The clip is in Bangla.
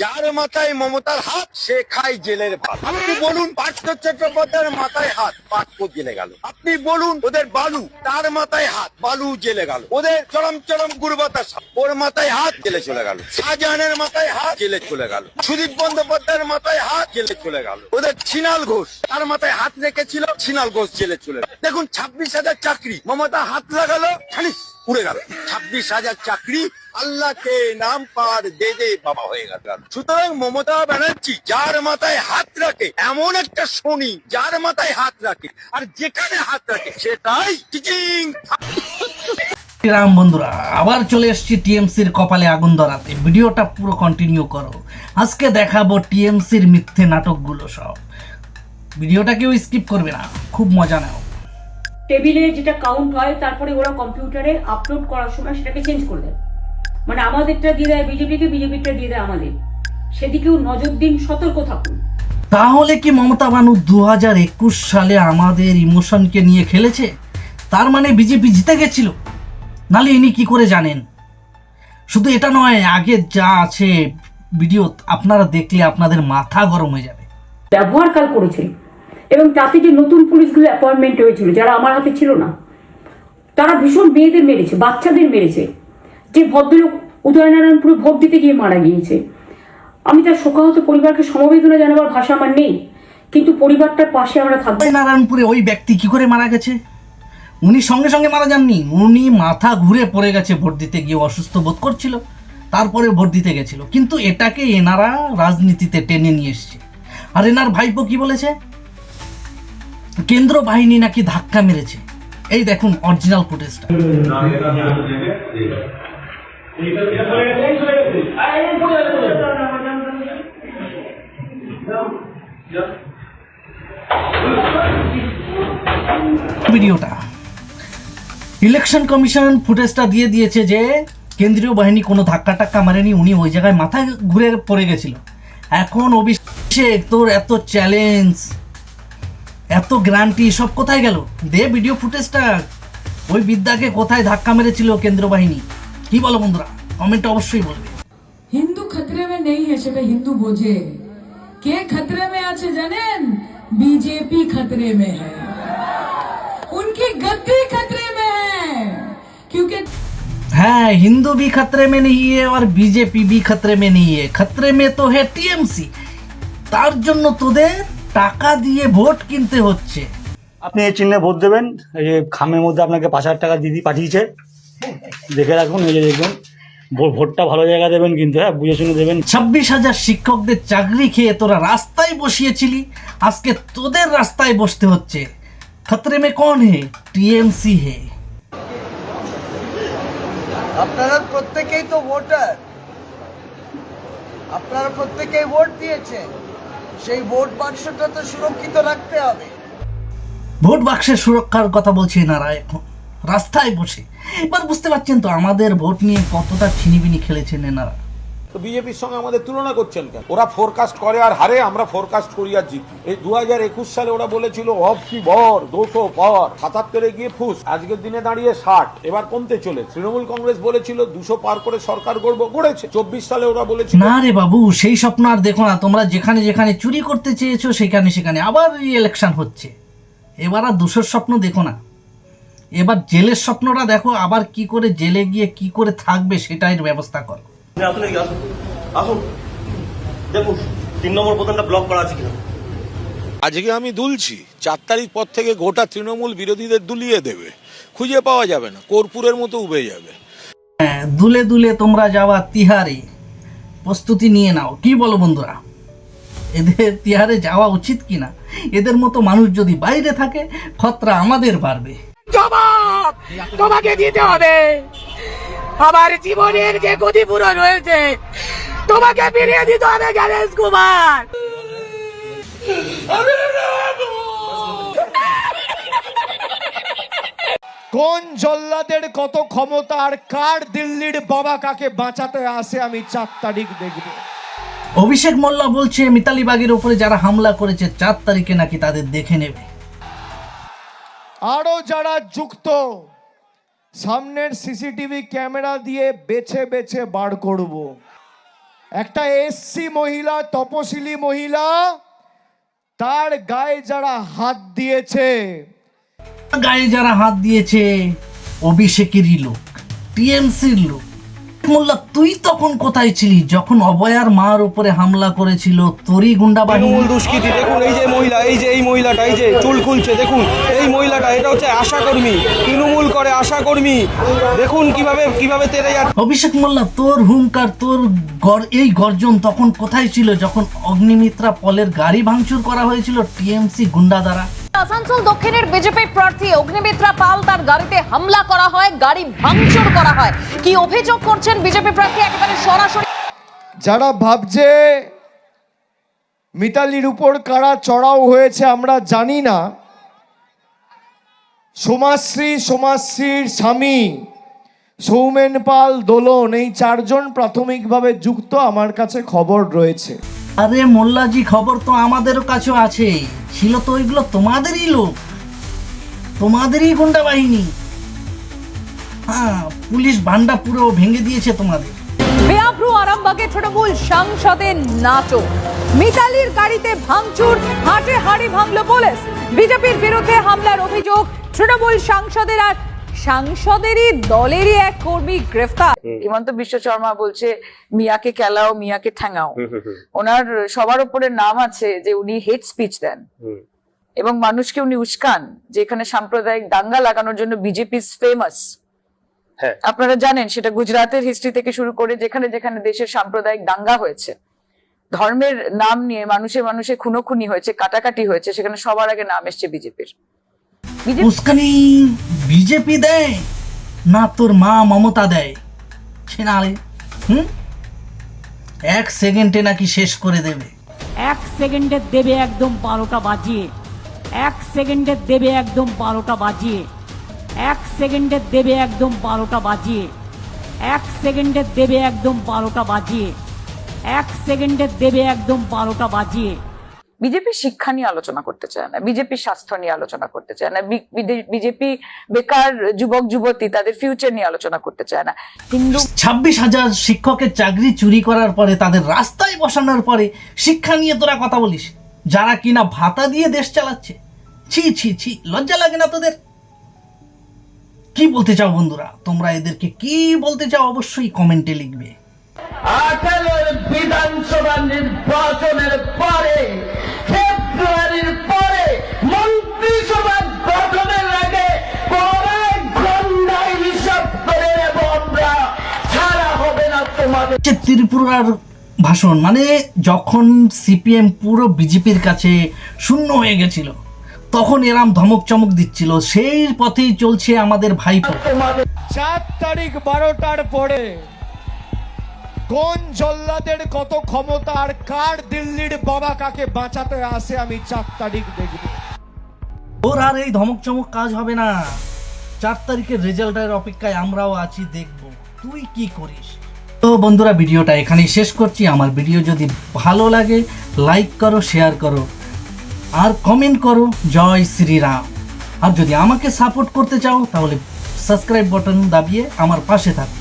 যার মাথায় মমতার হাত সে খায় জেলের ভাত। আপনি বলুন পার্থ চট্টোপাধ্যায়ের মাথায় হাত, পার্থ জেলে গেল। আপনি বলুন ওদের বালু, তার মাথায় হাত, বালু জেলে গেল। ওদের চরম চরম গুরবাতাস, ওর মাথায় হাত, জেলে চলে গেল। শাহজাহানের মাথায় হাত, জেলে চলে গেল। সুদীপ বন্দ্যোপাধ্যায়ের মাথায় হাত, জেলে চলে গেল। ওদের ছিনাল ঘোষ, তার মাথায় হাত রেখেছিল, ছিনাল ঘোষ জেলে চলে গেল। দেখুন 26,000 চাকরি, মমতা হাত লাগালো, খানিস উড়ে গেল। 26,000 চাকরি আল্লাহকে নাম পার দে দে বাবা হয়ে গেল। সুতরাং মমতা ব্যানার্জি যার মাথায় হাত রাখে, এমন একটা শনি যার মাথায় হাত রাখে, আর যেখানে হাত রাখে সেটাই টিচিং। রাম বন্ধুরা, আবার চলে এসেছি টিএমসির কপালে আগুন ধরাতে। ভিডিওটা পুরো কন্টিনিউ করো। আজকে দেখাবো টিএমসির মিথ্যে নাটকগুলো সব। ভিডিওটা কেউ স্কিপ করবে না, খুব মজা নাও। টেবিলে যেটা কাউন্ট হয় তারপরে ওরা কম্পিউটারে আপলোড করার সময় সেটাকে চেঞ্জ করে দেয়। মানে আমাদেরটা দিয়ে দেয় বিজেপিকে, বিজেপিটা দিয়ে দেয় আমাদের। সেদিকেও নজর দিন, সতর্ক থাকুন। তাহলে কি মমতা বানু 2021 সালে আমাদের ইমোশনকে নিয়ে খেলেছে? তার মানে বিজেপি জিতে গেছিল? নালে ইনি কি করে জানেন? শুধু এটা নয়, আগে যা আছে ভিডিও আপনারা দেখলে আপনাদের মাথা গরম হয়ে যাবে। ব্যবহার কাল করেছে, এবং তাতে যে নতুন পুলিশগুলো অ্যাপয়েন্টমেন্ট হয়েছিল যারা আমার হাতে ছিল না, তারা ভীষণ মেয়েদের মেরেছে, বাচ্চাদের মেরেছে। যে ভদ্রলোক উদয়নারায়ণপুরে ভোট দিতে গিয়ে মারা গিয়েছে, আমি তার শোকাহত পরিবারকে সমবেদনা জানাবার ভাষা আমার নেই, কিন্তু পরিবারটার পাশে আমরা থাকবো। নারায়ণপুরে ওই ব্যক্তি কি করে মারা গেছে? উনি সঙ্গে সঙ্গে মারা যাননি, উনি মাথা ঘুরে পড়ে গেছে, ভোট দিতে গিয়ে অসুস্থ বোধ করছিল, তারপরে ভোট দিতে গেছিল। কিন্তু এটাকে এনারা রাজনীতিতে টেনে নিয়ে এসছে। আর এনার ভাইপো কি বলেছে? কেন্দ্র বাহিনী নাকি ধাক্কা মেরেছে। এই দেখুন অরিজিনাল ফুটেজটা। ভিডিওটা ইলেকশন কমিশন ফুটেজটা দিয়ে দিয়েছে যে কেন্দ্রীয় বাহিনী কোনো ধাক্কা টাক্কা মারেনি, উনি ওই জায়গায় মাথায় ঘুরে পড়ে গেছিল। এখন অভিষেক, তোর এত চ্যালেঞ্জ, এত গ্যারান্টি সব কোথায় গেল? দে ভিডিও ফুটেজটা। ওই বিদ্যাকে কোথায় ধাক্কা মেরেছিল কেন্দ্র বাহিনী? কি বলো বন্ধুরা, কমেন্টে অবশ্যই বলবে। হিন্দু খতরে মে নেই है সেটা হিন্দু বোঝে। কে খতরে মে আছে জানেন? बीजेपी खतरे में है, उनकी गद्दी खतरे में है, क्योंकि हाँ, हिंदू भी खतरे में नहीं है और बीजेपी भी खतरे में नहीं है, खतरे में तो है টিএমসি। তার জন্য তোদের টাকা দিয়ে ভোট কিনতে হচ্ছে। আপনি এই চিহ্নে ভোট দেবেন। এই যে খামের মধ্যে আপনাকে 5,000 টাকা দিদি পাঠিয়েছে, দেখে রাখুন। এই যে দেখবেন, ভোটটা ভালো জায়গা দেবেন কিন্তু, হ্যাঁ বুঝে শুনে দেবেন। 26,000 শিক্ষকদের চাকরি খেয়ে তোরা রাস্তায় বসিয়েছিলি, আজকে তোদের রাস্তায় বসতে হচ্ছে। খতরে মে কোন হে? টিএমসি হে। আপনারা প্রত্যেকেই তো ভোটার, আপনারা প্রত্যেকেই ভোট দিয়েছেন, সেই ভোট বাক্সটা তো সুরক্ষিত রাখতে হবে। ভোট বাক্সের সুরক্ষার কথা বলছে এনারা এখন রাস্তায় বসে। এবার বুঝতে পারছেন তো আমাদের ভোট নিয়ে কতটা ছিনিবিনি খেলেছেন এনারা। তো বিজেপির সঙ্গে আমাদের তুলনা করছেন কেন? ওরা ফোরকাস্ট করে আর হারে, আমরা ফোরকাস্ট করি আর জিতি। এই 2021 সালে ওরা বলেছিল অবকি ভর 200 পার, 77 গিয়ে ফুস, আজকের দিনে দাঁড়িয়ে 60, এবার কমতে চলে। তৃণমূল কংগ্রেস বলেছিল 200 পার করে সরকার গড়ব, গড়েছে। 24 সালে ওরা বলেছিল না রে বাবু, সেই স্বপ্ন আর দেখো না। তোমরা যেখানে যেখানে চুরি করতে চেয়েছো সেখানে সেখানে আবার ইলেকশন হচ্ছে। এবার আর 200 স্বপ্ন দেখো না, এবার জেলের স্বপ্নটা দেখো। আবার কি করে জেলে গিয়ে কি করে থাকবে সেটাই ব্যবস্থা করো। আজকে আমি দুলছি, 4 তারিখ পর থেকে গোটা তৃণমূল বিরোধীদের দুলিয়ে দেবে, খুঁজে পাওয়া যাবে না, কর্পূরের মতো উবে যাবে। হ্যাঁ, দুলে দুলে তোমরা যাওয়া তিহারে, প্রস্তুতি নিয়ে নাও। কি বলো বন্ধুরা, এদের তিহারে যাওয়া উচিত কিনা? এদের মতো মানুষ যদি বাইরে থাকে, খতরা আমাদের বাড়বে। জবাব তোমাকে দিতে হবে। আমার জীবনের যে ক্ষতিপূরণ হয়েছে তোমাকে ফিরিয়ে দিতে হবে গণেশ কুমার। কোন জল্লাদের কত ক্ষমতা আর কার দিল্লির বাবা কাকে বাঁচাতে আসে আমি 4 তারিখ দেখব। অভিষেক মোল্লা বলছে মিতালি বাগের উপরে যারা হামলা করেছে 4 তারিখে নাকি তাদের দেখে নেবে। আরো যারা যুক্ত, সামনের সিসিটিভি ক্যামেরা দিয়ে বেছে বেছে বার করব। একটা এসসি মহিলা, তপশিলি মহিলা, তার গায়ে যারা হাত দিয়েছে, গায়ে যারা হাত দিয়েছে অভিষেকেরই লোক, টিএমসির লোক। মোল্লা, তুই তখন কোথায় ছিলি যখন অভয়ার মার উপরে হামলা করেছিল তোরই গুন্ডা বাহিনী? তৃণমূল দুষ্কৃতী, দেখুন এই যে মহিলা, এই মহিলাটা, এই যে চুল খুলছে, দেখুন এই মহিলাটা, এটা হচ্ছে আশাকর্মী, তৃণমূল করে আশাকর্মী, দেখুন কিভাবে তেরে যাচ্ছে। অভিষেক মোল্লা, তোর হুঙ্কার, তোর এই গর্জন তখন কোথায় ছিল যখন অগ্নিমিত্রা পলের গাড়ি ভাঙচুর করা হয়েছিল টিএমসি গুন্ডা দ্বারা? আসানসোল দক্ষিণের বিজেপি প্রার্থী অগ্নিমিত্রা পাল, তার গাড়িতে হামলা করা হয়, গাড়ি ভাঙচুর করা হয়। কি অভিযোগ করছেন বিজেপি প্রার্থী একেবারে সরাসরি? যারা ভাবছে মিতালির উপর কারা চড়াও হয়েছে আমরা জানি না, সমাজশ্রীর স্বামী সৌমেন পাল, দোলন, এই চারজন প্রাথমিকভাবে যুক্ত আমার কাছে খবর রয়েছে। আরে মোল্লাজি, খবর তো আমাদেরও কাছেও আছে। ছিল তো ওইগুলো তোমাদেরই লোক, তোমাদেরই গুন্ডা বাহিনী। হ্যাঁ, পুলিশ ভান্ডা পুরো ভেঙে দিয়েছে তোমাদের। বেআব্রু আরামবাগে তৃণমূল সাংসদের নাটক, মিতালির গাড়িতে ভাঙচুর, হাটে হাড়ি ভাঙল পুলিশ। বিজেপির বিরুদ্ধে হামলার অভিযোগ তৃণমূল সাংসদের আর সাংসদেরই দলেরই এক কর্মী গ্রেফতার। হিমন্ত বিশ্ব শর্মা বলছে মিয়াকে কেলাও, মিয়াকে ঠ্যাঙাও। ওনার সবার উপরে নাম আছে যে উনি হেট স্পিচ দেন এবং মানুষকে উনি উস্কান, যে এখানে সাম্প্রদায়িক দাঙ্গা লাগানোর জন্য বিজেপি ফেমাস। আপনারা জানেন সেটা গুজরাটের হিস্ট্রি থেকে শুরু করে যেখানে যেখানে দেশের সাম্প্রদায়িক দাঙ্গা হয়েছে, ধর্মের নাম নিয়ে মানুষে খুনোখুনি হয়েছে, কাটাকাটি হয়েছে, সেখানে সবার আগে নাম এসছে বিজেপির। উস্কানি বিজেপি দেয় না তোর মা মমতা দেয়? ছেনালে এক সেকেন্ডে নাকি শেষ করে দেবে। 1 সেকেন্ডে দেবে একদম 12টা বাজিয়ে, 1 সেকেন্ডে দেবে একদম 12টা বাজিয়ে, 1 সেকেন্ডে দেবে একদম 12টা বাজিয়ে, 1 সেকেন্ডে দেবে একদম 12টা বাজিয়ে, 1 সেকেন্ডে দেবে একদম 12টা বাজিয়ে। বিজেপি শিক্ষা নিয়ে আলোচনা করতে চায় না, বিজেপি স্বাস্থ্য নিয়ে আলোচনা করতে চায় না, বিজেপি বেকার যুবক যুবতী তাদের ফিউচার নিয়ে আলোচনা করতে চায় না। হিন্দু 26,000 শিক্ষকের চাকরি চুরি করার পরে, তাদের রাস্তায় বসানোর পরে শিক্ষা নিয়ে তোরা কথা বলিস, যারা কিনা ভাতা দিয়ে দেশ চালাচ্ছে। ছি ছি ছি, লজ্জা লাগে না তোদের? কি বলতে চাও বন্ধুরা? তোমরা এদেরকে কি বলতে চাও অবশ্যই কমেন্টে লিখবে। 18 বিধানসভা নির্বাচনের পরে, ফেব্রুয়ারির পরে মন্ত্রিসভা গঠনের আগে হিসাব করে আমরা ছাড়া হবে না তোমাদের। ত্রিপুরার ভাষণ, মানে যখন সিপিএম পুরো বিজেপির কাছে শূন্য হয়ে গেছিল, তখন এরাম ধমক চমক দিচ্ছিল, সেই পথেই চলছে আমাদের ভাইপো। 4 তারিখ 12টার পরে কোন জল্লাদের কত ক্ষমতা আর কার দিল্লির বাবা কাকে বাঁচাতে আসে আমি 4 তারিখ দেখব। ওর আর এই ধমক চমক কাজ হবে না। 4 তারিখের রেজাল্টের অপেক্ষায় আমরাও আছি, দেখব তুই কি করিস। তো বন্ধুরা, ভিডিওটা এখানেই শেষ করছি। আমার ভিডিও যদি ভালো লাগে লাইক করো, শেয়ার করো আর কমেন্ট করো জয় শ্রীরাম। আর যদি আমাকে সাপোর্ট করতে চাও তাহলে সাবস্ক্রাইব বাটন দাবিয়ে আমার পাশে থাকো।